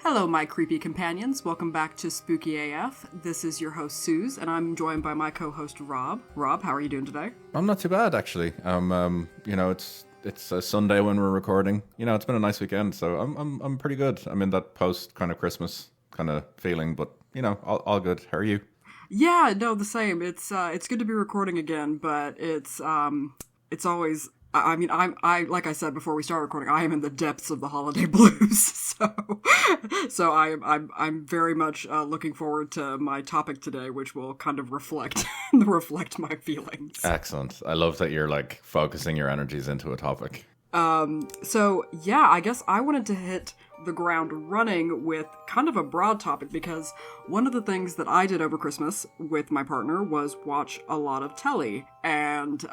Hello, my creepy companions. Welcome back to Spooky AF. This is your host, Suze, and I'm joined by my co-host, Rob. Rob, how are you doing today? I'm not too bad, actually. It's a Sunday when we're recording. It's been a nice weekend, so I'm pretty good. I'm in that post kind of Christmas kind of feeling, but all good. How are you? Yeah, no, the same. It's good to be recording again, but it's always. I mean, I like I said before we start recording, I am in the depths of the holiday blues, so I'm very much looking forward to my topic today, which will kind of reflect my feelings. Excellent. I love that you're like focusing your energies into a topic. So yeah, I guess I wanted to hit the ground running with kind of a broad topic because one of the things that I did over Christmas with my partner was watch a lot of telly, and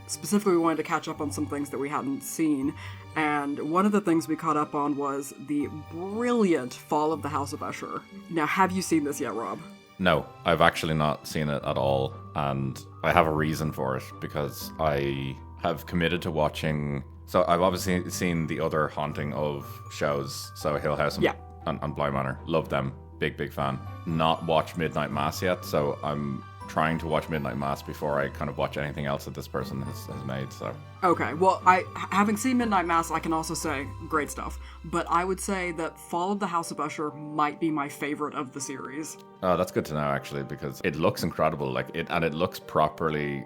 specifically we wanted to catch up on some things that we hadn't seen, and one of the things we caught up on was the brilliant Fall of the House of Usher. Now, have you seen this yet, Rob? No, I've actually not seen it at all, and I have a reason for it because I have committed to watching. So I've obviously seen the other Haunting of shows, so Hill House and Bly Manor. Love them. Big fan. Not watched Midnight Mass yet, so I'm trying to watch Midnight Mass before I kind of watch anything else that this person has made. So okay, well, having seen Midnight Mass, I can also say great stuff. But I would say that Fall of the House of Usher might be my favorite of the series. Oh, that's good to know, actually, because it looks incredible. It looks properly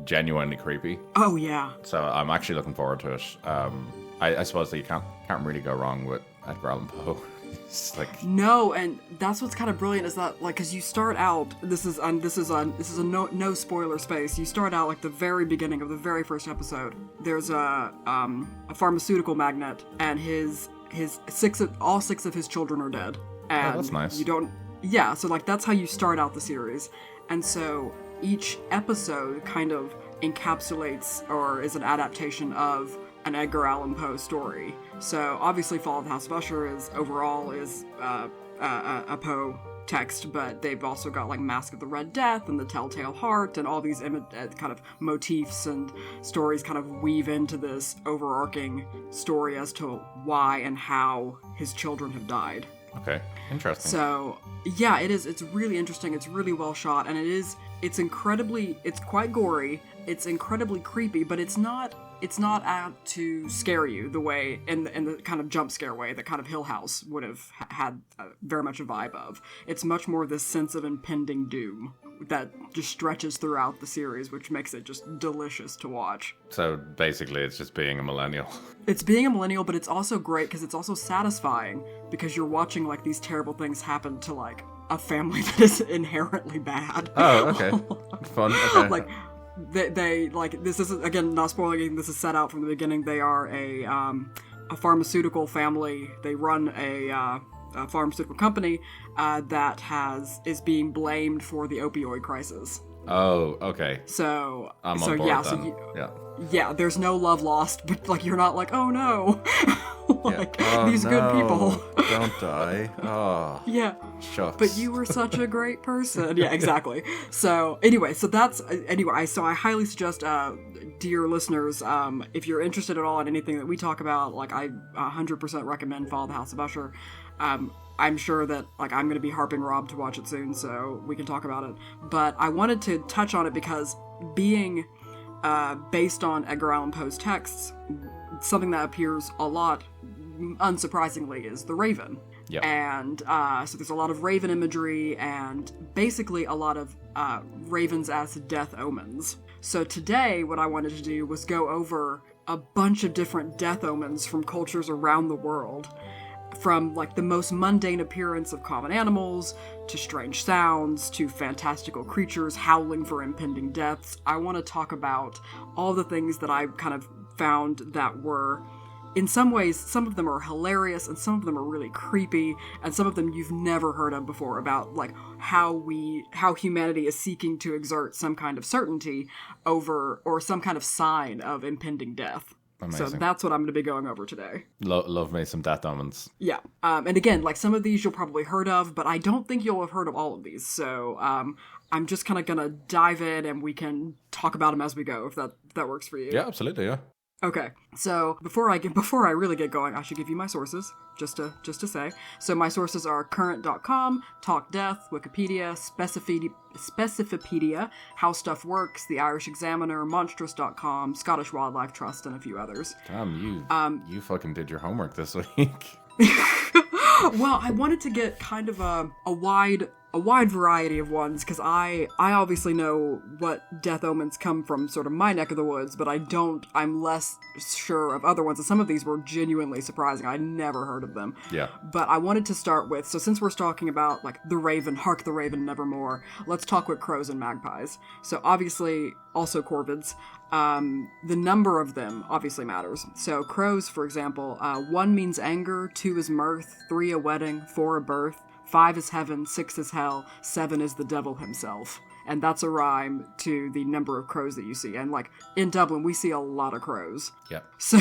genuinely creepy. Oh yeah. So I'm actually looking forward to it. I suppose that you can't really go wrong with Edgar Allan Poe. It's no, and that's what's kind of brilliant is that because you start out. This is a no spoiler space. You start out the very beginning of the very first episode. There's a pharmaceutical magnate, and all six of his children are dead. And that's nice. So that's how you start out the series, and so each episode kind of encapsulates or is an adaptation of an Edgar Allan Poe story. So obviously Fall of the House of Usher is a Poe text, but they've also got Mask of the Red Death and the Telltale Heart and all these kind of motifs and stories kind of weave into this overarching story as to why and how his children have died. Okay, interesting. So yeah, it is. It's really interesting. It's really well shot, and it's quite gory. It's incredibly creepy, but it's not out to scare you the way in the kind of jump scare way that kind of Hill House would have had very much a vibe of. It's much more this sense of impending doom that just stretches throughout the series, which makes it just delicious to watch. So basically it's just being a millennial. It's being a millennial, but it's also great because it's also satisfying because you're watching these terrible things happen to a family that is inherently bad. Oh, okay. Fun. Okay. They this is, again, not spoiling anything, this is set out from the beginning. They are a pharmaceutical family. They run a pharmaceutical company that is being blamed for the opioid crisis. Oh, okay. So I'm on board yeah, then. Yeah, there's no love lost, but you're not oh no. These good people don't die. Oh. Yeah. Shucks. But you were such a great person. Yeah, exactly. So anyway, so I highly suggest, dear listeners, if you're interested at all in anything that we talk about, I 100% recommend Fall of the House of Usher. I'm sure that I'm going to be harping Rob to watch it soon, so we can talk about it. But I wanted to touch on it because being based on Edgar Allan Poe's texts, something that appears a lot, unsurprisingly, is the Raven. Yep. And so there's a lot of Raven imagery and basically a lot of ravens as Death Omens. So today what I wanted to do was go over a bunch of different Death Omens from cultures around the world. From the most mundane appearance of common animals, to strange sounds, to fantastical creatures howling for impending deaths. I want to talk about all the things that I kind of found that were, in some ways, some of them are hilarious, and some of them are really creepy, and some of them you've never heard of before, about how humanity is seeking to exert some kind of certainty over, or some kind of sign of impending death. Amazing. So that's what I'm going to be going over today. Love me some Death Omens. Yeah. And again, some of these you'll probably heard of, but I don't think you'll have heard of all of these. So I'm just kind of going to dive in and we can talk about them as we go, if that works for you. Yeah, absolutely, yeah. Okay, so before I really get going, I should give you my sources, just to say. So my sources are current.com, Talk Death, Wikipedia, Specifipedia, How Stuff Works, The Irish Examiner, Monstrous.com, Scottish Wildlife Trust, and a few others. Damn, you fucking did your homework this week. Well, I wanted to get kind of a wide variety of ones, because I obviously know what Death Omens come from sort of my neck of the woods, but I'm less sure of other ones, and some of these were genuinely surprising. I never heard of them. Yeah. But I wanted to start with, so since we're talking about, like, the Raven, Hark the Raven, Nevermore, let's talk with crows and magpies. So obviously, also corvids. The number of them obviously matters. So crows, for example, 1 means anger, 2 is mirth, 3 a wedding, 4 a birth, 5 is heaven, 6 is hell, 7 is the devil himself. And that's a rhyme to the number of crows that you see. And, like, in Dublin, we see a lot of crows. Yep. So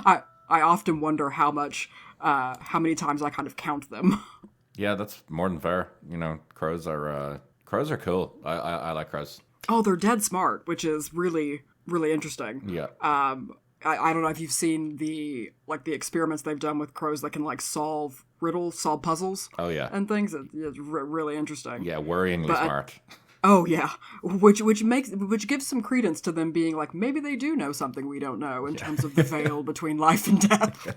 I often wonder how many times I kind of count them. Yeah, that's more than fair. You know, crows are cool. I like crows. Oh, they're dead smart, which is really, really interesting. Yeah. I don't know if you've seen the experiments they've done with crows that can, like, solve riddles, solve puzzles. Oh, yeah. And things. It's really interesting. Yeah, worryingly smart. Oh, yeah. Which gives some credence to them being like, maybe they do know something we don't know in terms of the veil between life and death.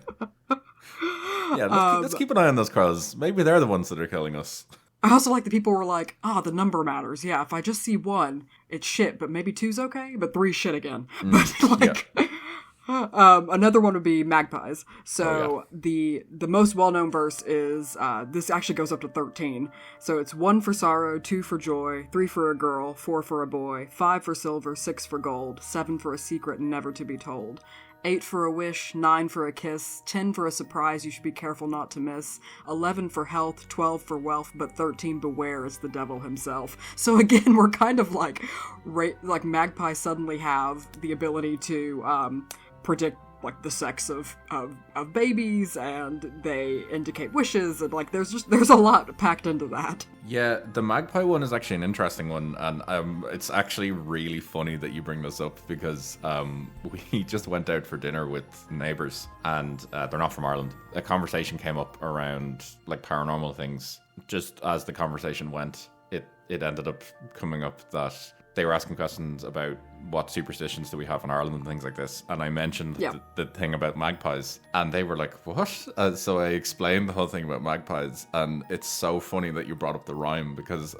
Yeah, let's keep an eye on those crows. Maybe they're the ones that are killing us. I also like that people were like, the number matters. Yeah, if I just see 1, it's shit, but maybe 2's okay, but 3's shit again. Another one would be magpies. So the most well-known verse is, this actually goes up to 13. So it's 1 for sorrow, 2 for joy, 3 for a girl, 4 for a boy, 5 for silver, 6 for gold, 7 for a secret never to be told, 8 for a wish, 9 for a kiss, 10 for a surprise you should be careful not to miss, 11 for health, 12 for wealth, but 13 beware is the devil himself. So again, we're kind of like magpies suddenly have the ability to predict, like, the sex of babies, and they indicate wishes, and, like, there's a lot packed into that. Yeah, the magpie one is actually an interesting one, and it's actually really funny that you bring this up, because we just went out for dinner with neighbours, and they're not from Ireland. A conversation came up around, like, paranormal things. Just as the conversation went, it ended up coming up that they were asking questions about what superstitions do we have in Ireland and things like this. And I mentioned the thing about magpies. And they were like, what? So I explained the whole thing about magpies. And it's so funny that you brought up the rhyme, because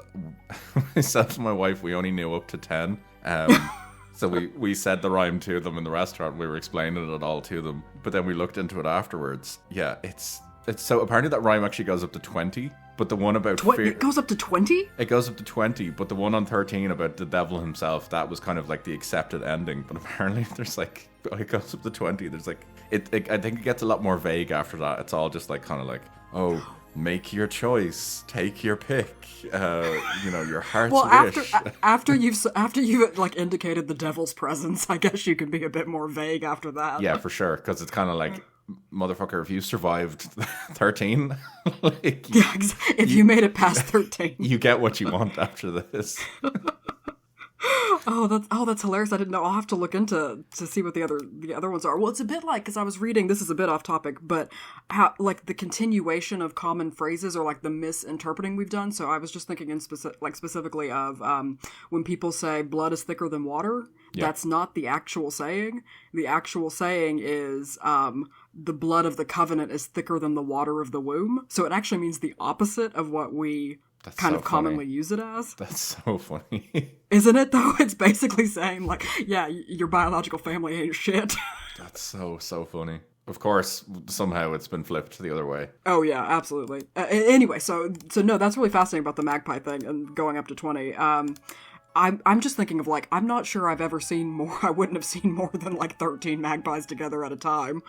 I said to my wife, we only knew up to 10. So we said the rhyme to them in the restaurant. We were explaining it all to them. But then we looked into it afterwards. Yeah, it's so apparently that rhyme actually goes up to 20. But the one about fear... It goes up to 20? It goes up to 20, but the one on 13 about the devil himself, that was kind of like the accepted ending. But apparently there's like... It goes up to 20. There's like... I think it gets a lot more vague after that. It's all just like kind of like, oh, make your choice. Take your pick. Your heart's wish. after you've like indicated the devil's presence, I guess you can be a bit more vague after that. Yeah, for sure. Because it's kind of like... Motherfucker, if you survived 13, if you made it past 13, you get what you want after this. That's hilarious. I didn't know. I'll have to look into to see what the other ones are. Well, it's a bit like, because I was reading, this is a bit off topic, but how, like, the continuation of common phrases, or like the misinterpreting we've done. So I was just thinking specifically of when people say blood is thicker than water. Yeah. That's not the actual saying. The actual saying is the blood of the covenant is thicker than the water of the womb. So it actually means the opposite of what we commonly use it as. That's so funny. Isn't it, though? It's basically saying, like, yeah, your biological family ain't shit. That's so funny. Of course, somehow it's been flipped the other way. Oh, yeah, absolutely. Anyway, so no, that's really fascinating about the magpie thing and going up to 20. I'm just thinking of, like, I'm not sure I've ever seen more. I wouldn't have seen more than, like, 13 magpies together at a time.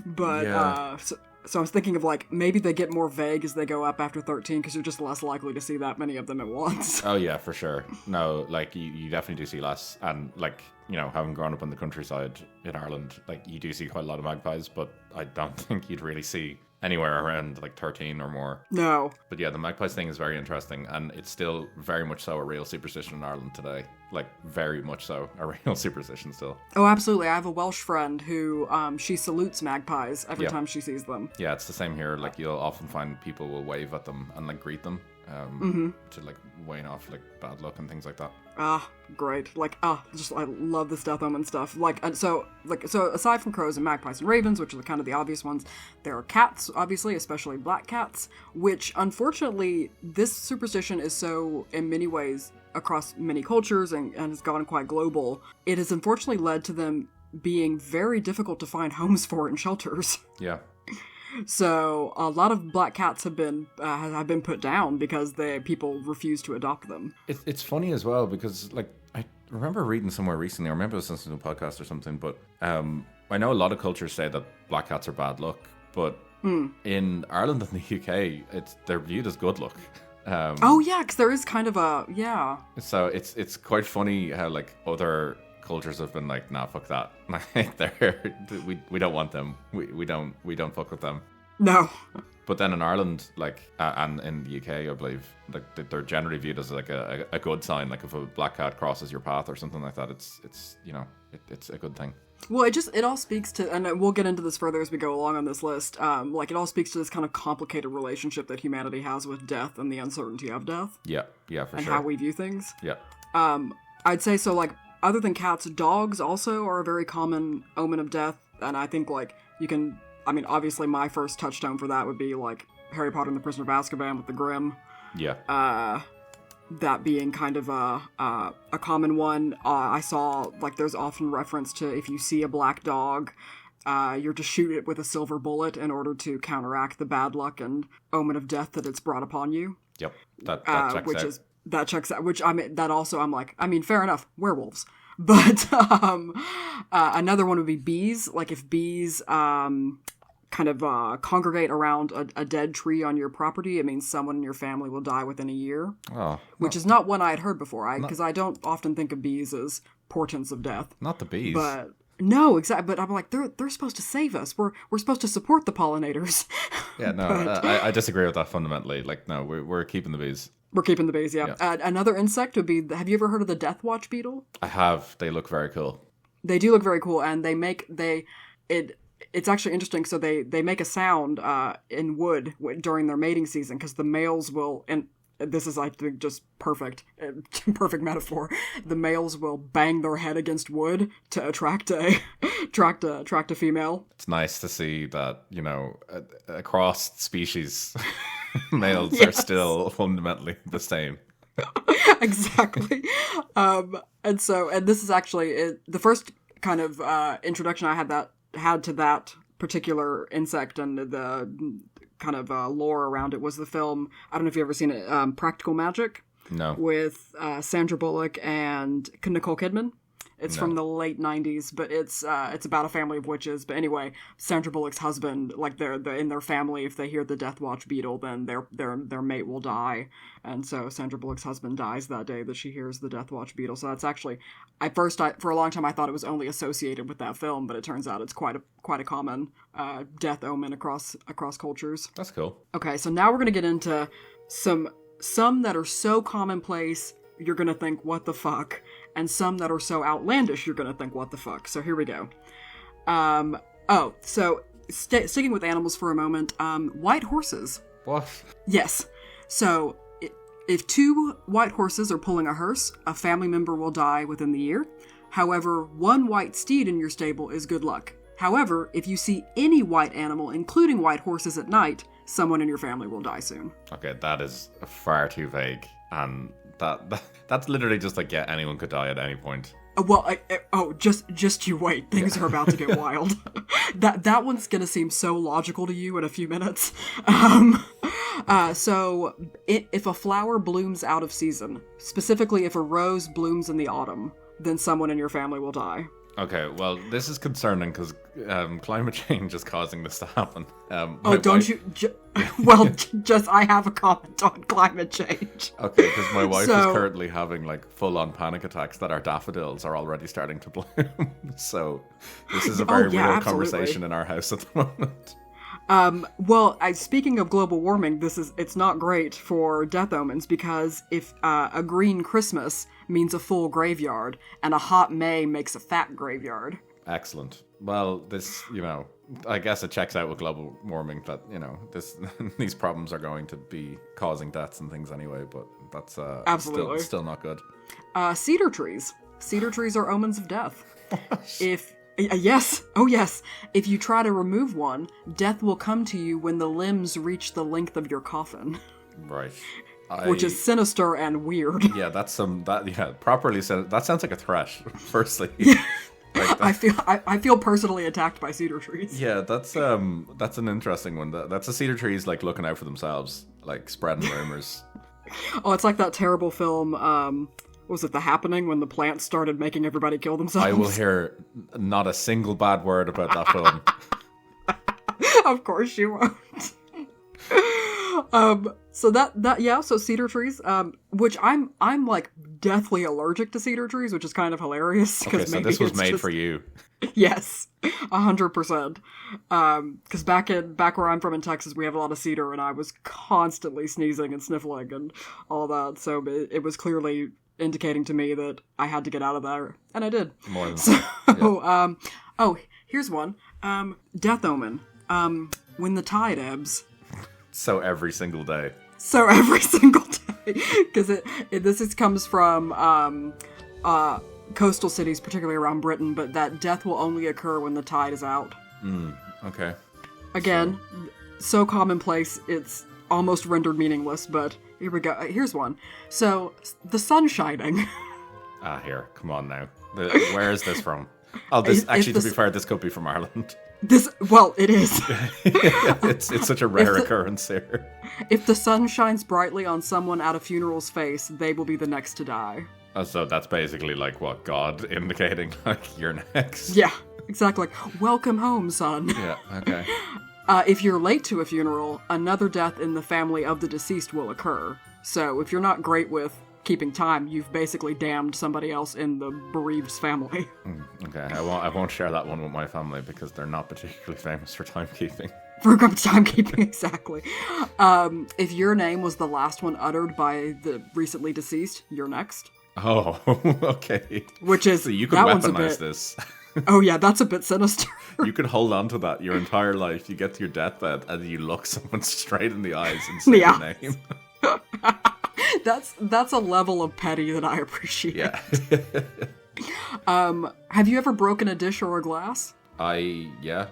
But, yeah. So I was thinking of, like, maybe they get more vague as they go up after 13, because you're just less likely to see that many of them at once. Oh, yeah, for sure. No, like, you definitely do see less. And, like, having grown up in the countryside in Ireland, like, you do see quite a lot of magpies, but I don't think you'd really see anywhere around like 13 or more. No. But yeah, the magpies thing is very interesting, and it's still very much so a real superstition in Ireland today. Like, very much so a real superstition still. Oh, absolutely. I have a Welsh friend who, she salutes magpies every time she sees them. Yeah, it's the same here. Like, you'll often find people will wave at them and like greet them to like wane off like bad luck and things like that. Great. Like, I love this Death Omen stuff. So aside from crows and magpies and ravens, which are kind of the obvious ones, there are cats, obviously, especially black cats, which, unfortunately, this superstition is so, in many ways, across many cultures and has gone quite global. It has unfortunately led to them being very difficult to find homes for in shelters. Yeah. So a lot of black cats have been put down because people refuse to adopt them. It's funny as well because like I remember reading somewhere recently, or maybe it was listening to a podcast or something, but I know a lot of cultures say that black cats are bad luck, but in Ireland and the UK, they're viewed as good luck. Because there is kind of So it's quite funny how like other cultures have been like, nah, fuck that. we don't want them. We don't fuck with them. No. But then in Ireland, like, and in the UK, I believe, like they're generally viewed as like a good sign. Like if a black cat crosses your path or something like that, it's it's a good thing. Well, it all speaks to, and we'll get into this further as we go along on this list. It all speaks to this kind of complicated relationship that humanity has with death and the uncertainty of death. Yeah, for sure. And how we view things. Yeah. I'd say so. Like, other than cats, dogs also are a very common omen of death, and I think like obviously my first touchstone for that would be like Harry Potter and the Prisoner of Azkaban with the Grimm. Yeah. That being kind of a common one. I saw, like, there's often reference to if you see a black dog, you're to shoot it with a silver bullet in order to counteract the bad luck and omen of death that it's brought upon you. Yep, that checks out. That checks out, which fair enough, werewolves. But another one would be bees. Like, if bees congregate around a dead tree on your property, it means someone in your family will die within a year. Which is not one I had heard before, because I don't often think of bees as portents of death. Not the bees. But no, exactly. But I'm like, they're supposed to save us. We're supposed to support the pollinators. Yeah, no, I disagree with that fundamentally. Like, no, we're keeping the bees. We're keeping the bees, yeah. Another insect would be, have you ever heard of the Death Watch beetle? I have. They look very cool. They do look very cool, and it's actually interesting. So they make a sound in wood during their mating season, because the males will, and this is, I think, just perfect metaphor. The males will bang their head against wood to attract a female. It's nice to see that, across species, males are still fundamentally the same. Exactly. And this is actually the first kind of introduction I had to that particular insect and the kind of lore around it was the film, I don't know if you've ever seen it, Practical Magic. No. With Sandra Bullock and Nicole Kidman. It's from the late 90s, but it's about a family of witches. But anyway, Sandra Bullock's husband, like they're in their family, if they hear the Death Watch beetle, then their mate will die. And so Sandra Bullock's husband dies that day that she hears the Death Watch beetle. So that's actually, for a long time I thought it was only associated with that film, but it turns out it's quite a common death omen across cultures. That's cool. Okay, so now we're gonna get into some that are so commonplace you're gonna think, what the fuck? And some that are so outlandish you're gonna think, what the fuck? So here we go. Sticking with animals for a moment, white horses. What? Yes. So, if 2 white horses are pulling a hearse, a family member will die within the year. However, 1 white steed in your stable is good luck. However, if you see any white animal, including white horses at night, someone in your family will die soon. Okay, that is far too vague, and that's literally just like, yeah, anyone could die at any point. Just you wait. Things are about to get wild. That one's gonna seem so logical to you in a few minutes. If a flower blooms out of season, specifically if a rose blooms in the autumn, then someone in your family will die. Okay, well, this is concerning because climate change is causing this to happen. I have a comment on climate change. Okay, because my wife is currently having like full-on panic attacks that our daffodils are already starting to bloom. So this is a very real conversation in our house at the moment. Well, speaking of global warming, it's not great for Death Omens because if a green Christmas means a full graveyard, and a hot May makes a fat graveyard. Excellent. Well, this, I guess it checks out with global warming that, these problems are going to be causing deaths and things anyway, but that's absolutely still not good. Cedar trees. Cedar trees are omens of death. Yes. Oh, yes. If you try to remove one, death will come to you when the limbs reach the length of your coffin. Right. Which is sinister and weird. Yeah, properly said. That sounds like a threat, firstly. I feel personally attacked by cedar trees. Yeah, that's an interesting one. That's a cedar trees like looking out for themselves, like spreading rumors. Oh, it's like that terrible film, was it The Happening, when the plants started making everybody kill themselves? I will hear not a single bad word about that film. Of course you won't. So cedar trees, which I'm like deathly allergic to cedar trees, which is kind of hilarious. Okay, so this was made for you. Yes, 100%. Because back where I'm from in Texas, we have a lot of cedar, and I was constantly sneezing and sniffling and all that. So it was clearly indicating to me that I had to get out of there, and I did. More than so. Yeah. Here's one. Death Omen. When the tide ebbs. So every single day. Because this comes from coastal cities, particularly around Britain, but that death will only occur when the tide is out. Okay. Again, so commonplace, it's almost rendered meaningless, but here we go. Here's one. So, the sun shining. Here. Come on now. Where is this from? Oh, to be fair, this could be from Ireland. It is. It's such a rare occurrence here. If the sun shines brightly on someone at a funeral's face, they will be the next to die. So that's basically like what God indicating, like, you're next. Yeah, exactly. Like, welcome home, son. Yeah, okay. If you're late to a funeral, another death in the family of the deceased will occur. So if you're not great with keeping time, you've basically damned somebody else in the bereaved's family. Okay, I won't share that one with my family because they're not particularly famous for timekeeping. For timekeeping, exactly. If your name was the last one uttered by the recently deceased, you're next. Oh, okay. Which is, so you could weaponize this. Oh yeah, that's a bit sinister. You could hold on to that your entire life. You get to your deathbed and you look someone straight in the eyes and say their name. That's a level of petty that I appreciate. Yeah. Have you ever broken a dish or a glass? Yeah.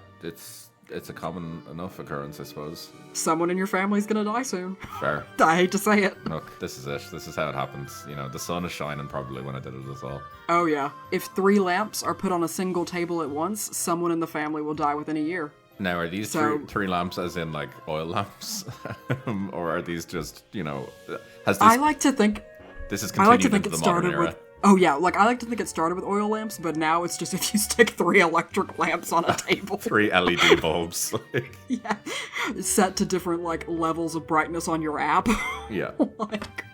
It's a common enough occurrence, I suppose. Someone in your family's gonna die soon. Fair. I hate to say it. Look, this is it. This is how it happens. The sun is shining probably when I did it as well. Oh yeah. If 3 lamps are put on a single table at once, someone in the family will die within a year. Now, are these three lamps as in, like, oil lamps? Or are these just, has this... I like to think... This is continued into the modern era. Oh yeah, I like to think it started with oil lamps, but now it's just if you stick 3 electric lamps on a table. 3 LED bulbs. Yeah. Set to different, levels of brightness on your app. Yeah.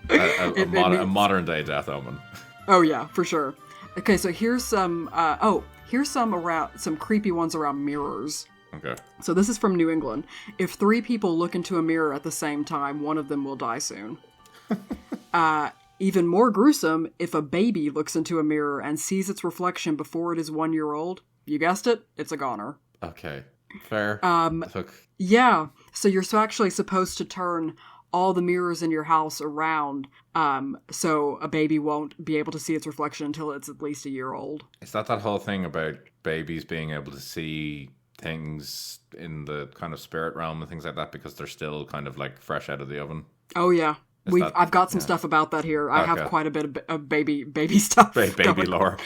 A modern day Death Omen. Oh yeah, for sure. Okay, so here's some, some creepy ones around mirrors. Okay. So this is from New England. If 3 people look into a mirror at the same time, one of them will die soon. Even more gruesome, if a baby looks into a mirror and sees its reflection before it is 1 year old, you guessed it, it's a goner. Okay. Fair. Yeah. So you're actually supposed to turn all the mirrors in your house around, so a baby won't be able to see its reflection until it's at least 1 year old. Is that whole thing about babies being able to see things in the kind of spirit realm and things like that because they're still kind of like fresh out of the oven? Oh yeah. I've got some stuff about that here. I have quite a bit of baby stuff. Baby lore.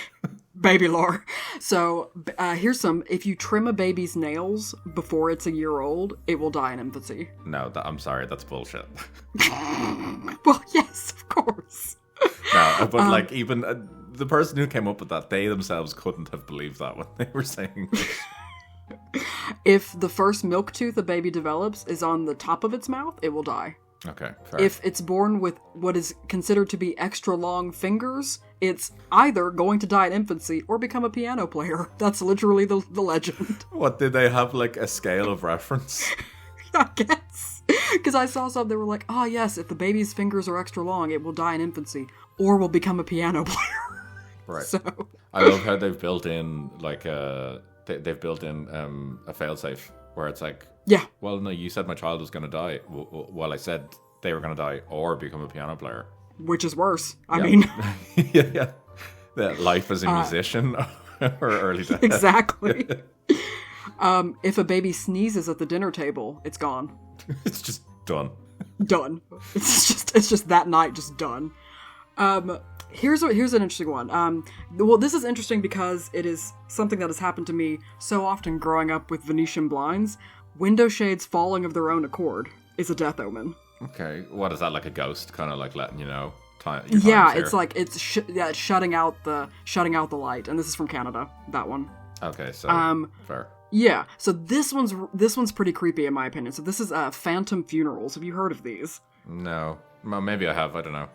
Baby lore. So here's some. If you trim a baby's nails before it's 1 year old, it will die in infancy. No, I'm sorry, that's bullshit. Well, yes, of course. No, but even the person who came up with that, they themselves couldn't have believed that when they were saying this. If the first milk tooth a baby develops is on the top of its mouth, it will die. Okay, fair. If it's born with what is considered to be extra long fingers, it's either going to die in infancy or become a piano player. That's literally the legend. What, did they have like a scale of reference? I guess. Because I saw some, they were like, oh yes, if the baby's fingers are extra long, it will die in infancy or will become a piano player. Right. So I love how they've built in like they've built in a failsafe where it's like, yeah, well, no, you said my child was going to die. Well, I said they were going to die or become a piano player. Which is worse. I mean, yeah. That life as a musician or early death. Exactly. If a baby sneezes at the dinner table, it's gone. It's just done. Done. It's just that night, just done. Here's an interesting one. Well, this is interesting because it is something that has happened to me so often growing up with Venetian blinds. Window shades falling of their own accord is a death omen. Okay, what is that, like a ghost, kind of like letting you know? Yeah, it's like it's shutting out the light, and this is from Canada. That one. Okay, so fair. Yeah, so this one's pretty creepy in my opinion. So this is phantom funerals. Have you heard of these? No, well, maybe I have. I don't know.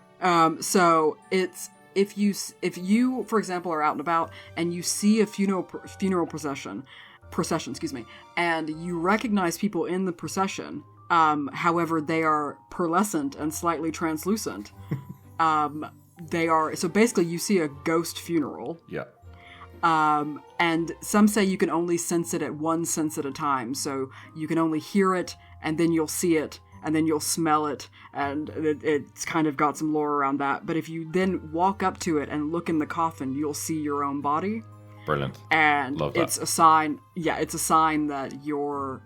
So it's if you for example are out and about and you see a funeral procession, excuse me, and you recognize people in the procession. However, they are pearlescent and slightly translucent. They are, so basically you see a ghost funeral. Yeah. And some say you can only sense it at one sense at a time. So you can only hear it, and then you'll see it, and then you'll smell it, and it's kind of got some lore around that. But if you then walk up to it and look in the coffin, you'll see your own body. Brilliant. And love that. It's a sign that your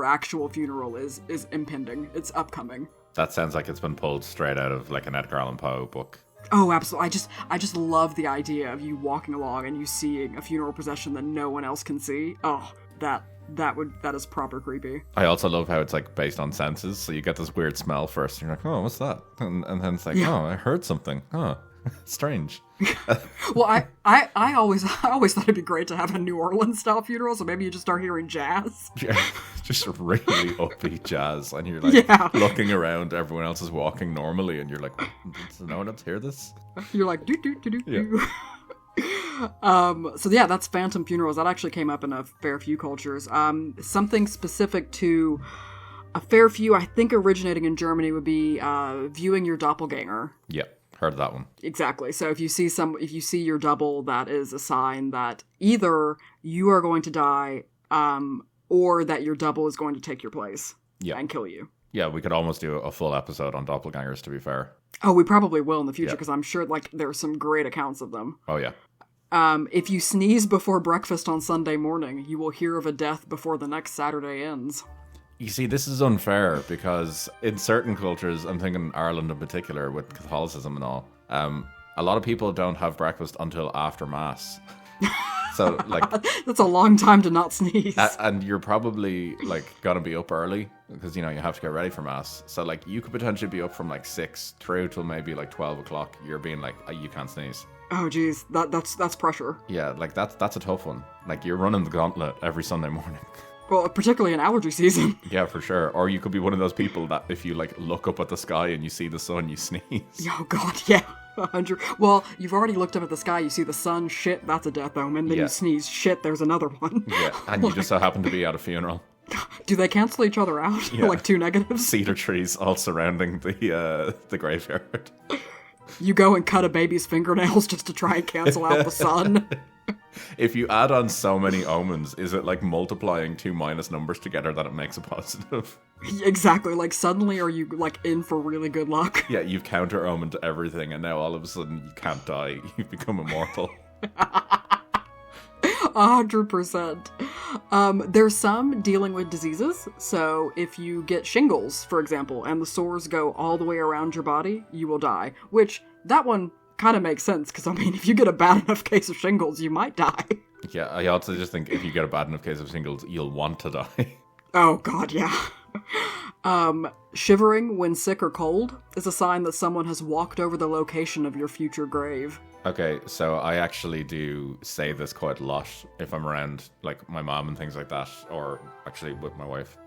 actual funeral is impending. It's upcoming. That sounds like it's been pulled straight out of like an Edgar Allan Poe book. Oh, absolutely. I just love the idea of you walking along and you seeing a funeral procession that no one else can see. Oh, that is proper creepy. I also love how it's like based on senses, so you get this weird smell first, and you're like, oh, what's that? And then it's like, oh, I heard something. Huh. Strange. Well, I always thought it'd be great to have a New Orleans style funeral, so maybe you just start hearing jazz. Yeah, just really upbeat jazz, and you're like looking around, everyone else is walking normally, and you're like, does no one else hear this? You're like, do. So yeah, that's phantom funerals. That actually came up in a fair few cultures. Something specific to a fair few, I think originating in Germany, would be viewing your doppelganger. Yeah. Heard of that one. Exactly. So if you see your double, that is a sign that either you are going to die, or that your double is going to take your place and kill you. Yeah, we could almost do a full episode on doppelgangers, to be fair. Oh, we probably will in the future, because I'm sure like there are some great accounts of them. Oh, yeah. If you sneeze before breakfast on Sunday morning, you will hear of a death before the next Saturday ends. You see, this is unfair because in certain cultures, I'm thinking Ireland in particular with Catholicism and all, a lot of people don't have breakfast until after Mass. So, like... That's a long time to not sneeze. And you're probably, like, gonna be up early because, you know, you have to get ready for Mass. So, like, you could potentially be up from, like, 6 through till maybe, like, 12 o'clock. You're being like, oh, you can't sneeze. Oh, geez. That's pressure. Yeah, like, that's a tough one. Like, you're running the gauntlet every Sunday morning. Well, particularly in allergy season. Yeah, for sure. Or you could be one of those people that if you like look up at the sky and you see the sun, you sneeze. Oh God, yeah. 100. Well, you've already looked up at the sky, you see the sun, shit, that's a death omen. Then you sneeze, shit, there's another one. Yeah, and you just so happen to be at a funeral. Do they cancel each other out? Yeah. Like two negatives? Cedar trees all surrounding the graveyard. You go and cut a baby's fingernails just to try and cancel out the sun. If you add on so many omens, is it like multiplying two minus numbers together that it makes a positive? Exactly. Like suddenly are you like in for really good luck? Yeah, you've counter omened everything and now all of a sudden you can't die. You've become immortal. 100%. There's some dealing with diseases. So if you get shingles, for example, and the sores go all the way around your body, you will die. Which, that one kind of makes sense, because, I mean, if you get a bad enough case of shingles, you might die. Yeah, I also just think if you get a bad enough case of shingles, you'll want to die. Oh, God, yeah. Shivering when sick or cold is a sign that someone has walked over the location of your future grave. Okay, so I actually do say this quite a lot if I'm around, like, my mom and things like that, or actually with my wife.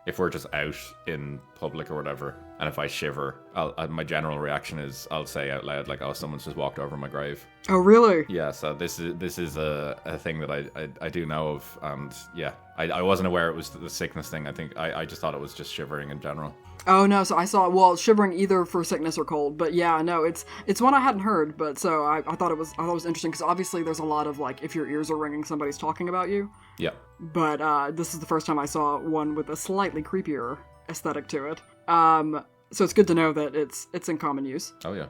If we're just out in public or whatever, And if I shiver, my general reaction is I'll say out loud, like, oh, someone's just walked over my grave. Oh, really? Yeah, so this is a thing that I do know of, and yeah, I wasn't aware it was the sickness thing. I think I just thought it was just shivering in general. Oh, no, so I saw, well, shivering either for sickness or cold, but yeah, no, it's one I hadn't heard, but so I thought it was interesting, because obviously there's a lot of, like, if your ears are ringing, somebody's talking about you. Yeah. But this is the first time I saw one with a slightly creepier aesthetic to it. So it's good to know that it's in common use. Oh, yeah.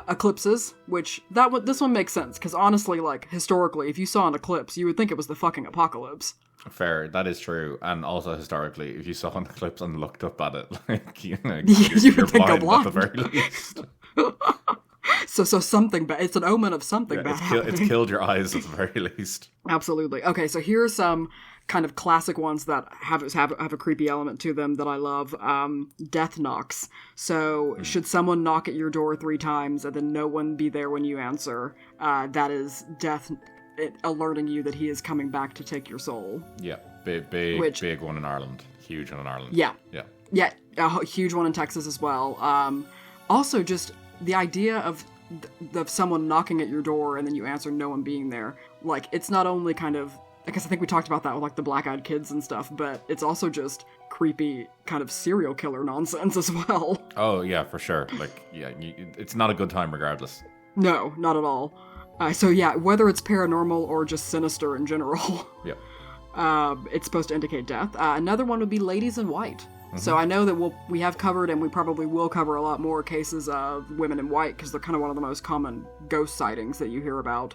Eclipses, which this one makes sense, because honestly, like, historically, if you saw an eclipse, you would think it was the fucking apocalypse. Fair, that is true. And also historically, if you saw an eclipse and looked up at it, like, you you're would think blind, I'm blind. at the very least. So something bad. It's an omen of something bad. It's killed your eyes at the very least. Absolutely. Okay, so here are some kind of classic ones that have a creepy element to them that I love. Death knocks. So should someone knock at your door 3 times and then no one be there when you answer, that is death alerting you that he is coming back to take your soul. Yeah, big one in Ireland. Huge one in Ireland. Yeah. Yeah. Yeah, a huge one in Texas as well. Also, just the idea of someone knocking at your door and then you answer, no one being there. Like, it's not only kind of, I guess I think we talked about that with, like, the Black-Eyed Kids and stuff, but it's also just creepy kind of serial killer nonsense as well. Oh, yeah, for sure. Like, yeah, it's not a good time regardless. No, not at all. So yeah, whether it's paranormal or just sinister in general, it's supposed to indicate death. Another one would be ladies in white. Mm-hmm. So I know that we have covered, and we probably will cover a lot more cases of women in white, because they're kind of one of the most common ghost sightings that you hear about.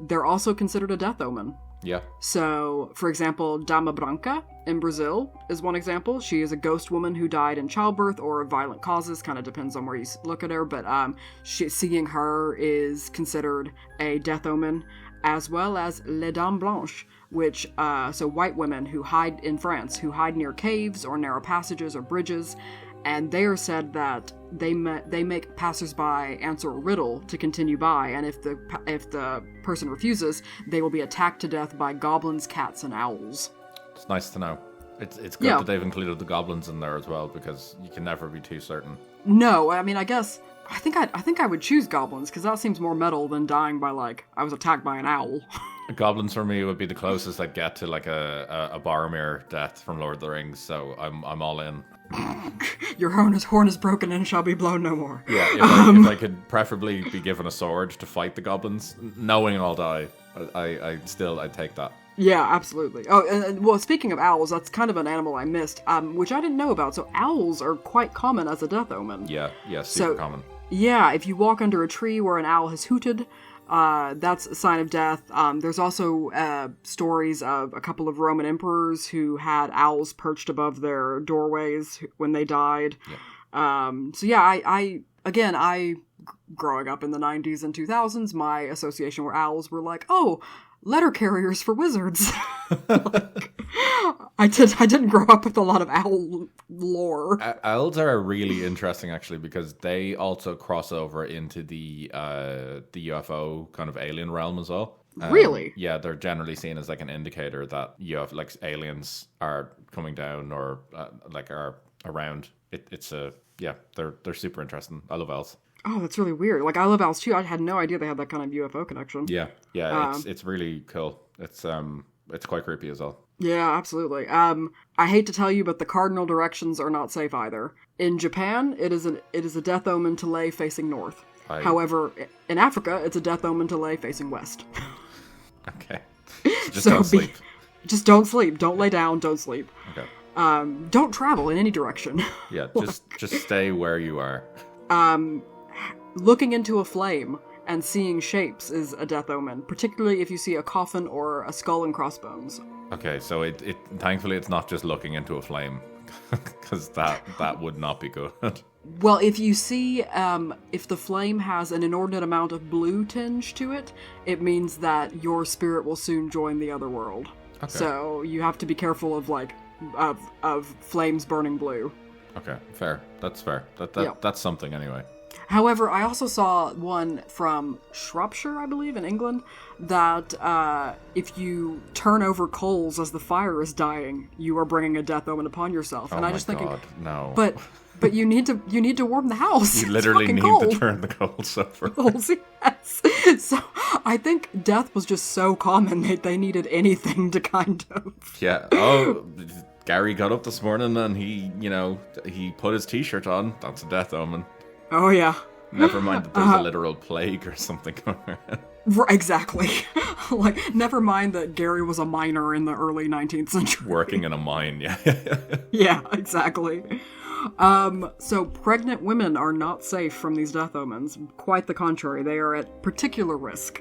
They're also considered a death omen. Yeah. So, for example, Dama Branca in Brazil is one example. She is a ghost woman who died in childbirth or violent causes. Kind of depends on where you look at her. But seeing her is considered a death omen, as well as Les Dames Blanches, which, so white women who hide in France, who hide near caves or narrow passages or bridges. And they are said that they make passersby answer a riddle to continue by, and if the person refuses, they will be attacked to death by goblins, cats, and owls. It's nice to know. It's good that they've included the goblins in there as well, because you can never be too certain. No, I mean, I think I would choose goblins, because that seems more metal than dying by, like, I was attacked by an owl. Goblins for me would be the closest I'd get to, like, a Boromir death from Lord of the Rings, so I'm all in. Your horn is broken and shall be blown no more. Yeah, if I could preferably be given a sword to fight the goblins, knowing I'll die, I'd take that. Yeah, absolutely. Oh, and well, speaking of owls, that's kind of an animal I missed, which I didn't know about. So owls are quite common as a death omen. Yeah, super common. Yeah, if you walk under a tree where an owl has hooted, that's a sign of death. There's also stories of a couple of Roman emperors who had owls perched above their doorways when they died. Yeah. So yeah, I growing up in the 90s and 2000s, my association with owls were like, oh, letter carriers for wizards. Like, I didn't grow up with a lot of owl lore. Owls are really interesting, actually, because they also cross over into the UFO kind of alien realm as well. Really? Yeah, they're generally seen as like an indicator that like aliens are coming down or like are around. They're super interesting. I love owls. Oh, that's really weird. Like, I love owls too. I had no idea they had that kind of UFO connection. Yeah, it's really cool. It's quite creepy as well. Yeah, absolutely. I hate to tell you, but the cardinal directions are not safe either. In Japan, it is a death omen to lay facing north. However, in Africa, it's a death omen to lay facing west. Okay. Just don't sleep. Just don't sleep. Don't lay down. Don't sleep. Okay. Don't travel in any direction. Yeah, just stay where you are. Looking into a flame and seeing shapes is a death omen, particularly if you see a coffin or a skull and crossbones. Okay, so it thankfully it's not just looking into a flame, because that would not be good. Well, if you see, if the flame has an inordinate amount of blue tinge to it, it means that your spirit will soon join the other world. Okay. So you have to be careful of of flames burning blue. Okay, fair. That's fair. That's something anyway. However, I also saw one from Shropshire, I believe, in England, that if you turn over coals as the fire is dying, you are bringing a death omen upon yourself. And I just thinking, no. But you need to warm the house. You literally need to turn the coals over. Coals, yes. So I think death was just so common that they needed anything to kind of. Yeah. Oh, Gary got up this morning and he put his t-shirt on. That's a death omen. Oh yeah. Never mind that there's a literal plague or something going around. Exactly. Like, never mind that Gary was a miner in the early 19th century. Working in a mine, yeah. Yeah, exactly. So pregnant women are not safe from these death omens. Quite the contrary, they are at particular risk.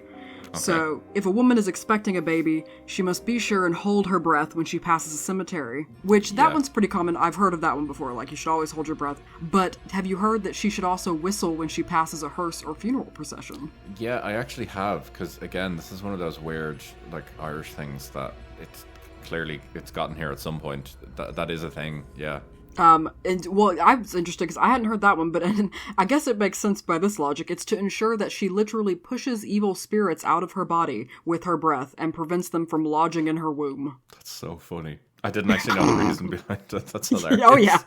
Okay. So, if a woman is expecting a baby, she must be sure and hold her breath when she passes a cemetery. Which, that one's pretty common. I've heard of that one before, like, you should always hold your breath. But have you heard that she should also whistle when she passes a hearse or funeral procession? Yeah, I actually have, because, again, this is one of those weird, like, Irish things that it's gotten here at some point. That is a thing, yeah. And well, I was interested because I hadn't heard that one, but I guess it makes sense by this logic. It's to ensure that she literally pushes evil spirits out of her body with her breath and prevents them from lodging in her womb. That's so funny. I didn't actually know the reason behind it. That's hilarious. Oh, yeah.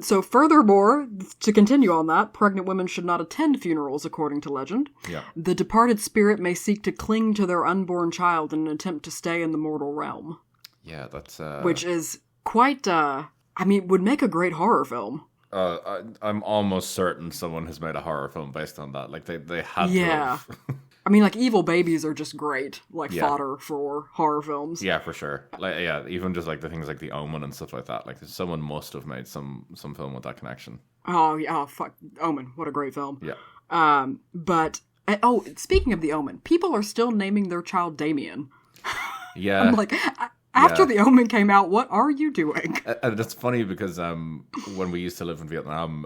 So furthermore, to continue on that, pregnant women should not attend funerals, according to legend. Yeah. The departed spirit may seek to cling to their unborn child in an attempt to stay in the mortal realm. Yeah, that's... Which is quite, would make a great horror film. I'm almost certain someone has made a horror film based on that. Like, they had to have. I mean, like, evil babies are just great, like, fodder for horror films. Yeah, for sure. Like, yeah, even just, like, the things like The Omen and stuff like that. Like, someone must have made some film with that connection. Oh, yeah, oh, fuck. Omen, what a great film. Yeah. But, speaking of The Omen, people are still naming their child Damien. Yeah. I'm like... After The Omen came out, what are you doing? And it's funny because when we used to live in Vietnam,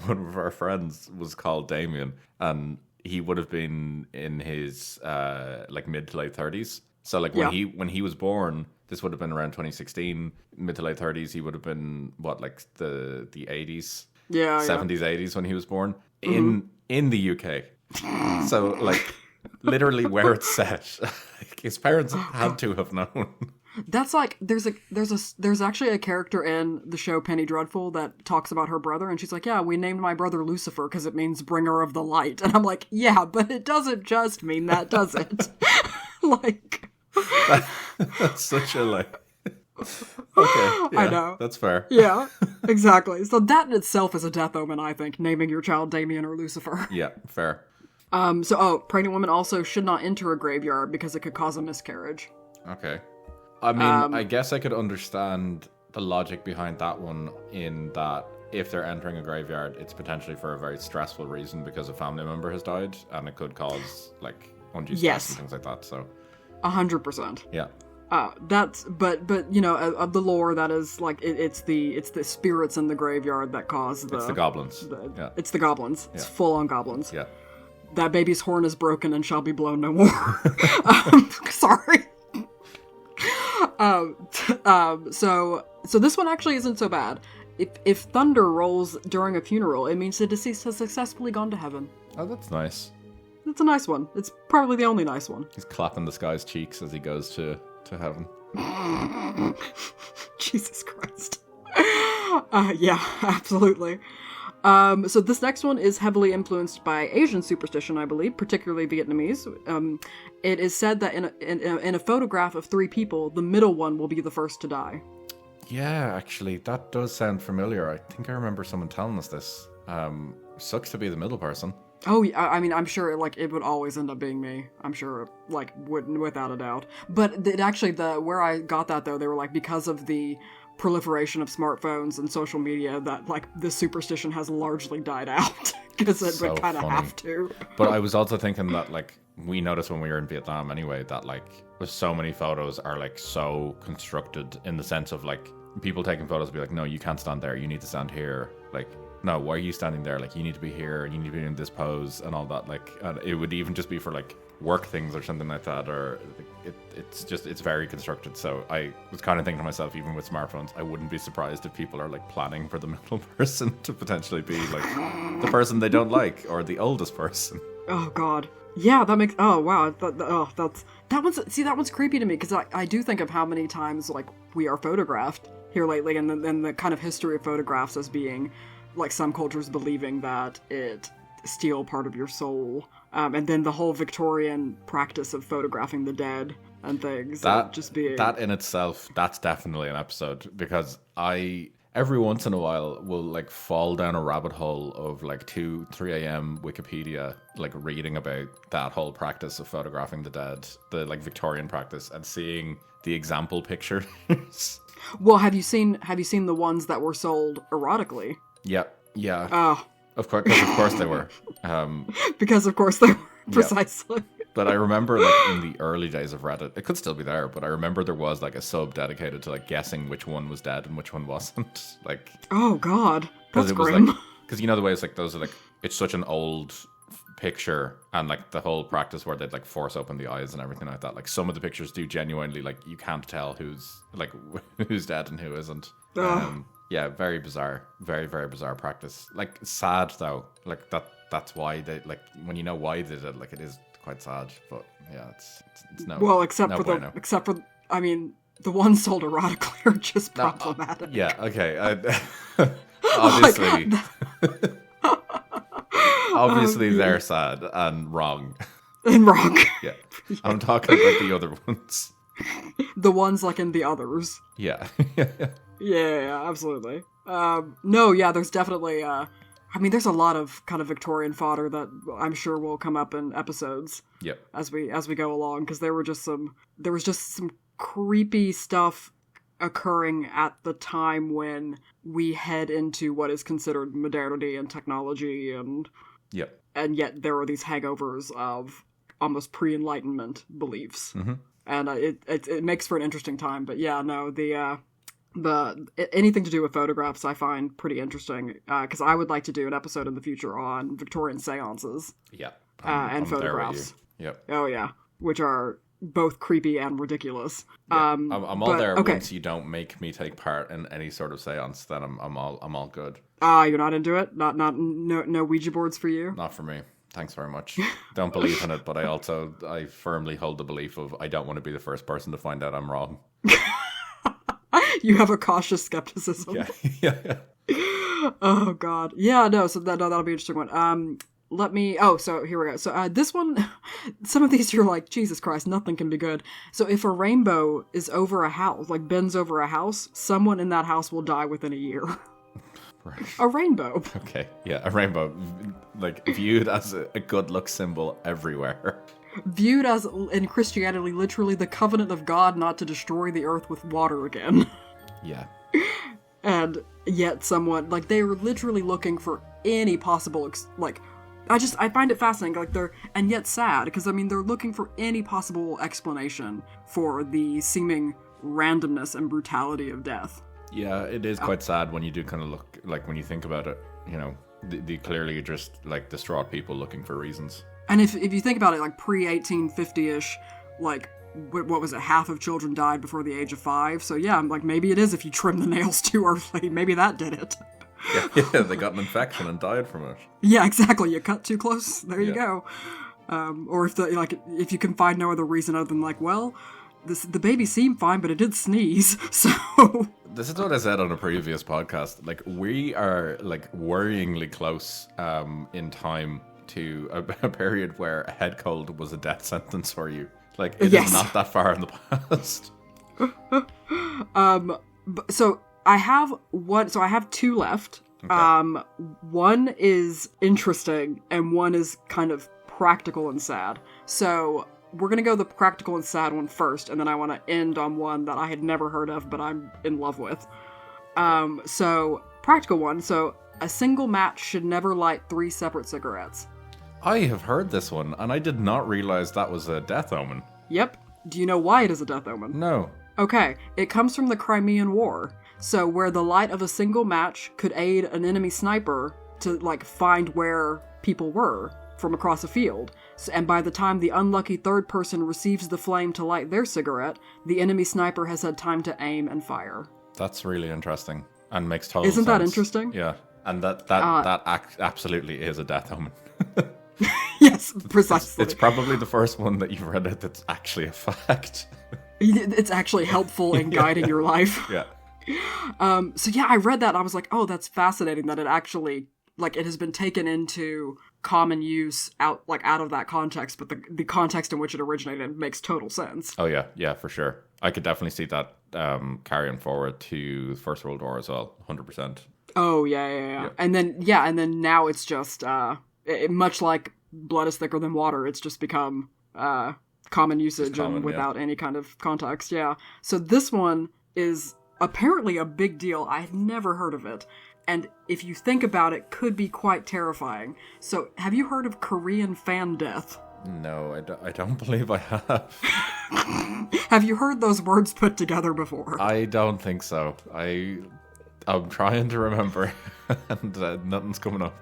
one of our friends was called Damien, and he would have been in his mid to late 30s. So like when he was born, this would have been around 2016, mid to late 30s. He would have been the 80s, 70s, 80s when he was born in the UK. So like literally where it's set. His parents had to have known. That's like there's actually a character in the show Penny Dreadful that talks about her brother, and she's like, "Yeah, we named my brother Lucifer because it means bringer of the light." And I'm like, "Yeah, but it doesn't just mean that, does it?" Like, that's such a like. Okay, yeah, I know. That's fair. Yeah, exactly. So that in itself is a death omen, I think, naming your child Damien or Lucifer. Yeah, fair. Pregnant women also should not enter a graveyard because it could cause a miscarriage. Okay. I mean, I guess I could understand the logic behind that one in that if they're entering a graveyard, it's potentially for a very stressful reason because a family member has died, and it could cause, like, undue stress and things like that, so... 100%. Yeah. But you know, of the lore, that is like it's the spirits in the graveyard that cause the... It's the goblins. It's the goblins. It's full on goblins. Yeah. That baby's horn is broken and shall be blown no more. Sorry. So this one actually isn't so bad. If thunder rolls during a funeral, it means the deceased has successfully gone to heaven. Oh, that's nice. It's a nice one. It's probably the only nice one. He's clapping this guy's cheeks as he goes to heaven. Jesus Christ. Yeah, absolutely. So this next one is heavily influenced by Asian superstition, I believe, particularly Vietnamese. It is said that in a photograph of three people, the middle one will be the first to die. Yeah, actually, that does sound familiar. I think I remember someone telling us this. Sucks to be the middle person. Oh, I mean, I'm sure, like, it would always end up being me. I'm sure, like, without a doubt. But it actually, where I got that, though, they were like, because of the proliferation of smartphones and social media, that, like, this superstition has largely died out. Because it would kind of have to. But I was also thinking that, like, we noticed when we were in Vietnam anyway, that, like, so many photos are, like, so constructed in the sense of, like, people taking photos will be like, no, you can't stand there, you need to stand here. Like, no, why are you standing there? Like, you need to be here, you need to be in this pose and all that. Like, and it would even just be for, like, work things or something like that, or like, it's very constructed. So I was kind of thinking to myself, even with smartphones, I wouldn't be surprised if people are like planning for the middle person to potentially be like the person they don't like or the oldest person. Oh God. Yeah, that makes. Oh wow. That one's creepy to me because I do think of how many times like we are photographed here lately, and the kind of history of photographs as being like some cultures believing that it steal part of your soul, and then the whole Victorian practice of photographing the dead and things. That just being that in itself, that's definitely an episode, because I every once in a while will like fall down a rabbit hole of like 2-3 a.m. Wikipedia, like reading about that whole practice of photographing the dead, the like Victorian practice, and seeing the example pictures. Well, have you seen the ones that were sold erotically? Yep. Yeah. Oh. Of course they were. Because of course they were, precisely. Yep. But I remember, like, in the early days of Reddit, it could still be there, but I remember there was, like, a sub dedicated to, like, guessing which one was dead and which one wasn't. Like, oh, God. That's grim. Because, you know, the way it's, like, those are, like, it's such an old picture, and, like, the whole practice where they'd, like, force open the eyes and everything like that. Like, some of the pictures do genuinely, like, you can't tell who's dead and who isn't. Yeah, very bizarre. Very, very bizarre practice. Like, sad, though. Like, that's why they, like, when you know why they did it, like, it is quite sad, but yeah, it's no. Well, except for I mean, the ones sold erotically are just problematic. Yeah, okay. Obviously, obviously they're sad and wrong. And wrong. Yeah, I'm talking about the other ones. The ones like in the others. Yeah. Yeah, absolutely. No, yeah, there's definitely. I mean, there's a lot of kind of Victorian fodder that I'm sure will come up in episodes. Yep. As we go along, because there was just some creepy stuff occurring at the time when we head into what is considered modernity and technology, and yep. And yet there are these hangovers of almost pre-Enlightenment beliefs, and it makes for an interesting time. But yeah, no, anything to do with photographs I find pretty interesting, because I would like to do an episode in the future on Victorian seances. Yeah. And photographs. Yep. Oh yeah, which are both creepy and ridiculous. Yeah. I'm all there. Okay. Once you don't make me take part in any sort of seance, then I'm all good. You're not into it? No Ouija boards for you? Not for me. Thanks very much. Don't believe in it, but I firmly hold the belief of I don't want to be the first person to find out I'm wrong. You have a cautious skepticism. Yeah. Oh God. Yeah. No. So that'll be an interesting one. So here we go. So this one, some of these you're like, Jesus Christ, nothing can be good. So if a rainbow is over a house, like bends over a house, someone in that house will die within a year. Right. A rainbow. Okay. Yeah, a rainbow, like viewed as a good luck symbol everywhere. Viewed as, in Christianity, literally the covenant of God not to destroy the earth with water again. Yeah. And yet someone, like, they were literally looking for any possible, I find it fascinating, and yet sad, because, I mean, they're looking for any possible explanation for the seeming randomness and brutality of death. Yeah, it is quite sad when you do kind of look, like, when you think about it, you know, the clearly just, like, distraught people looking for reasons. And if you think about it, like, pre-1850-ish, like, what was it, half of children died before the age of 5, so yeah, like, maybe it is if you trim the nails too early, maybe that did it. Yeah, they got an infection and died from it. Yeah, exactly, you cut too close, there you go. Or if you can find no other reason other than, like, well, the baby seemed fine, but it did sneeze, so... This is what I said on a previous podcast, like, we are, like, worryingly close in time to a period where a head cold was a death sentence for you. Like, it is not that far in the past. So I have 2 left. Okay. One is interesting, and one is kind of practical and sad. So we're gonna go the practical and sad one first, and then I want to end on one that I had never heard of, but I'm in love with. So practical one. So a single match should never light 3 separate cigarettes. I have heard this one, and I did not realize that was a death omen. Yep. Do you know why it is a death omen? No. Okay, it comes from the Crimean War. So where the light of a single match could aid an enemy sniper to, like, find where people were from across a field. And by the time the unlucky third person receives the flame to light their cigarette, the enemy sniper has had time to aim and fire. That's really interesting and makes total sense. Isn't that interesting? Yeah, and that absolutely is a death omen. Yes, precisely. It's probably the first one that you've read it that's actually a fact. It's actually helpful in guiding your life. Yeah. So yeah, I read that and I was like, oh, that's fascinating that it actually, like, it has been taken into common use out of that context, but the context in which it originated makes total sense. Oh yeah, for sure. I could definitely see that carrying forward to the First World War as well, 100%. Oh yeah. And then now it's just much like blood is thicker than water. It's just become common usage and without any kind of context. Yeah. So this one is apparently a big deal. I had never heard of it. And if you think about it, could be quite terrifying. So, have you heard of Korean fan death? No, I don't believe I have. Have you heard those words put together before? I don't think so. I'm trying to remember, and nothing's coming up.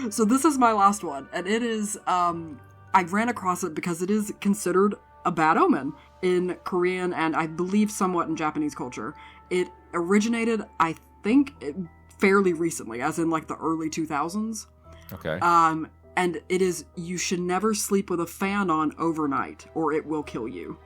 So this is my last one, and it is, I ran across it because it is considered a bad omen in Korean and I believe somewhat in Japanese culture. It originated, I think, fairly recently, as in like the early 2000s. Okay. And it is, you should never sleep with a fan on overnight or it will kill you.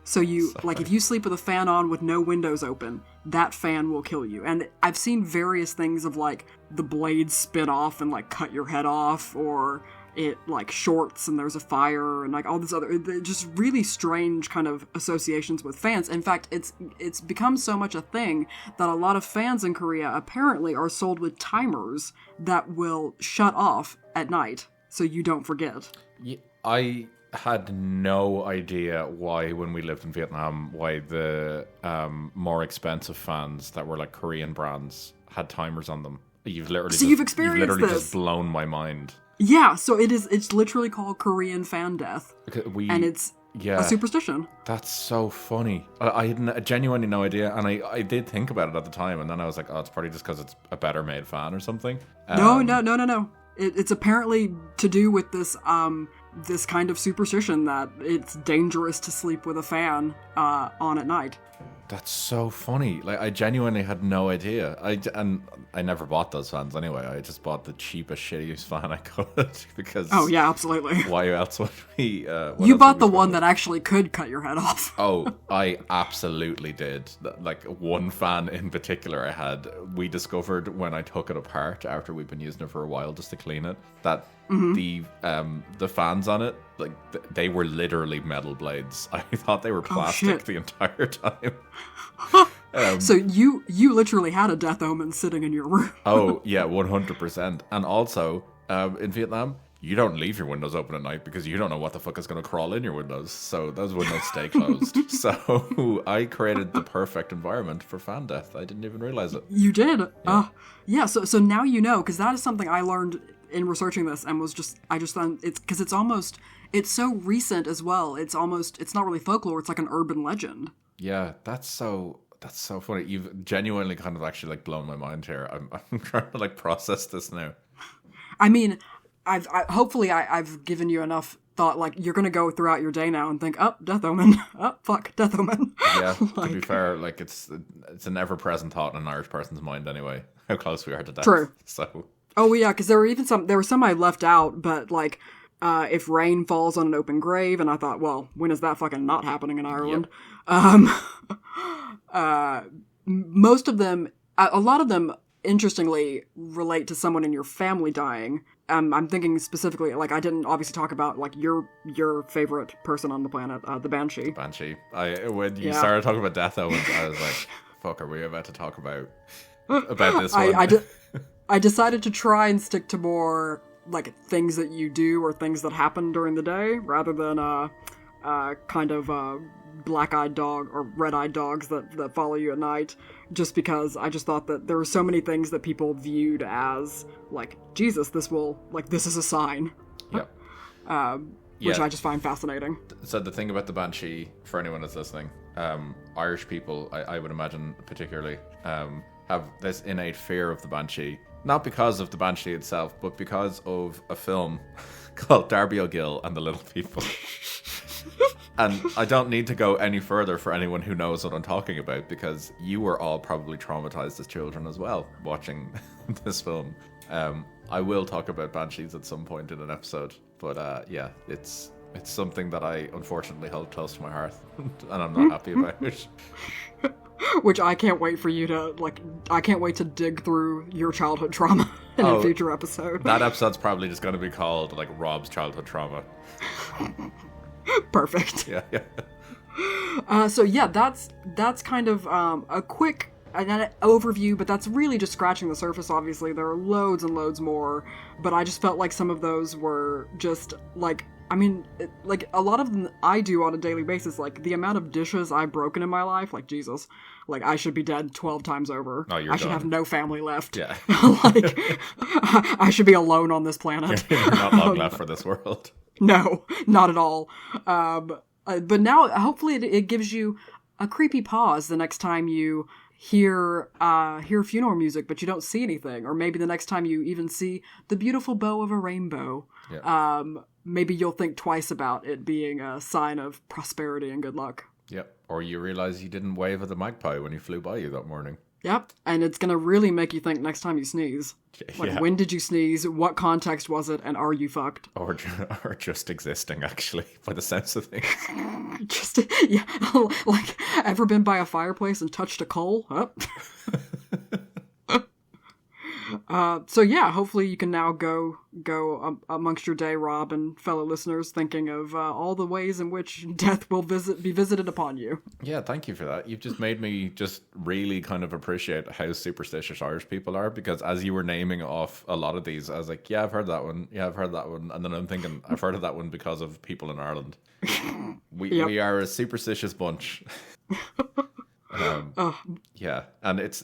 So if you sleep with a fan on with no windows open, that fan will kill you. And I've seen various things of like the blades spin off and like cut your head off, or it like shorts and there's a fire and like all this other just really strange kind of associations with fans. In fact, it's become so much a thing that a lot of fans in Korea apparently are sold with timers that will shut off at night so you don't forget. Yeah, I had no idea why, when we lived in Vietnam, why the more expensive fans that were like Korean brands had timers on them. You've literally just blown my mind. Yeah, so it's literally called Korean fan death. And it's a superstition. That's so funny. I had genuinely no idea, and I did think about it at the time, and then I was like, oh, it's probably just because it's a better made fan or something. No. It's apparently to do with this this kind of superstition that it's dangerous to sleep with a fan on at night. That's so funny. Like, I genuinely had no idea. I never bought those fans anyway. I just bought the cheapest, shittiest fan I could because. Oh yeah, absolutely. Why else would we? You bought the one that actually could cut your head off. Oh, I absolutely did. Like, one fan in particular, we discovered when I took it apart after we'd been using it for a while just to clean it, that the fans on it, like, they were literally metal blades. I thought they were plastic the entire time. So you literally had a Death Omen sitting in your room. Oh yeah, 100%. And also, in Vietnam, you don't leave your windows open at night because you don't know what the fuck is going to crawl in your windows. So those windows stay closed. So I created the perfect environment for fan death. I didn't even realize it. You did? Yeah. So now you know, because that is something I learned in researching this, and I just thought it's because it's so recent as well. It's not really folklore. It's like an urban legend. Yeah, that's so funny. You've genuinely kind of actually like blown my mind here. I'm trying to like process this now. I mean, hopefully I've given you enough thought. Like, you're gonna go throughout your day now and think, oh, Death Omen. Oh, fuck, Death Omen. Yeah, to be fair, like it's an ever-present thought in an Irish person's mind anyway. How close we are to death. True. So. Oh yeah, because there were some I left out, but like, if rain falls on an open grave, and I thought, well, when is that fucking not happening in Ireland? Yep. Most of them, a lot of them, interestingly, relate to someone in your family dying. I'm thinking specifically, like, I didn't obviously talk about, like, your favorite person on the planet, the Banshee. Banshee. When you started talking about Death Omens, I was like, fuck, are we about to talk about this one? I decided to try and stick to more, like, things that you do or things that happen during the day, rather than, kind of, black-eyed dog or red-eyed dogs that follow you at night, just because I just thought that there were so many things that people viewed as, like, Jesus, this is a sign. Yep. Which I just find fascinating. So the thing about the Banshee, for anyone that's listening, Irish people, I would imagine particularly, have have this innate fear of the Banshee. Not because of the Banshee itself, but because of a film called Darby O'Gill and the Little People. And I don't need to go any further for anyone who knows what I'm talking about, because you were all probably traumatized as children as well watching this film. I will talk about Banshees at some point in an episode, but yeah, it's something that I unfortunately hold close to my heart, and I'm not happy about it. Which I can't wait for you to, I can't wait to dig through your childhood trauma in a future episode. That episode's probably just going to be called, Rob's childhood trauma. Perfect. Yeah. So yeah, that's kind of a quick overview, but that's really just scratching the surface. Obviously, there are loads and loads more, but I just felt like some of those were just a lot of them I do on a daily basis. The amount of dishes I've broken in my life, Jesus, I should be dead 12 times over. Oh, I should have no family left. Yeah. I should be alone on this planet. You're not long left for this world. No, not at all. But now, hopefully, it gives you a creepy pause the next time you hear funeral music, but you don't see anything, or maybe the next time you even see the beautiful bow of a rainbow. Yeah. Maybe you'll think twice about it being a sign of prosperity and good luck. Yep. Or you realize you didn't wave at the magpie when he flew by you that morning. Yep. And it's gonna really make you think next time you sneeze. When did you sneeze? What context was it? And are you fucked? Or just existing, actually, by the sense of things. Ever been by a fireplace and touched a coal? So yeah, hopefully you can now go amongst your day, Rob, and fellow listeners, thinking of all the ways in which death will be visited upon you. Yeah, thank you for that. You've just made me just really kind of appreciate how superstitious Irish people are, because as you were naming off a lot of these, I was like, yeah, I've heard that one. Yeah, I've heard that one. And then I'm thinking, I've heard of that one because of people in Ireland. We are a superstitious bunch. Yeah, and it's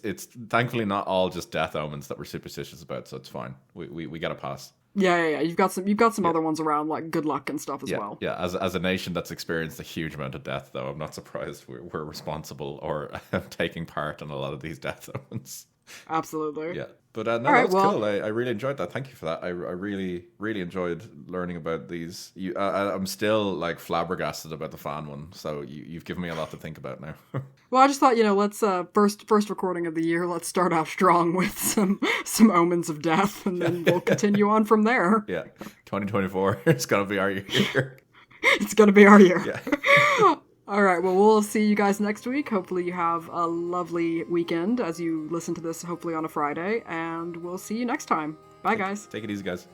thankfully not all just Death Omens that we're superstitious about, so it's fine. We get a pass. Yeah. You've got some other ones around, like good luck and stuff as well. Yeah, as a nation that's experienced a huge amount of death, though, I'm not surprised we're responsible or taking part in a lot of these Death Omens. Absolutely. Yeah. But no, that was cool. I really enjoyed that. Thank you for that. I really, really enjoyed learning about these. I'm still flabbergasted about the fan one, so you've given me a lot to think about now. Well, I just thought, let's first recording of the year. Let's start off strong with some omens of death, and then we'll continue on from there. Yeah, 2024. It's gonna be our year. It's gonna be our year. Yeah. All right, well, we'll see you guys next week. Hopefully you have a lovely weekend as you listen to this, hopefully on a Friday, and we'll see you next time. Bye, guys. Take it easy, guys.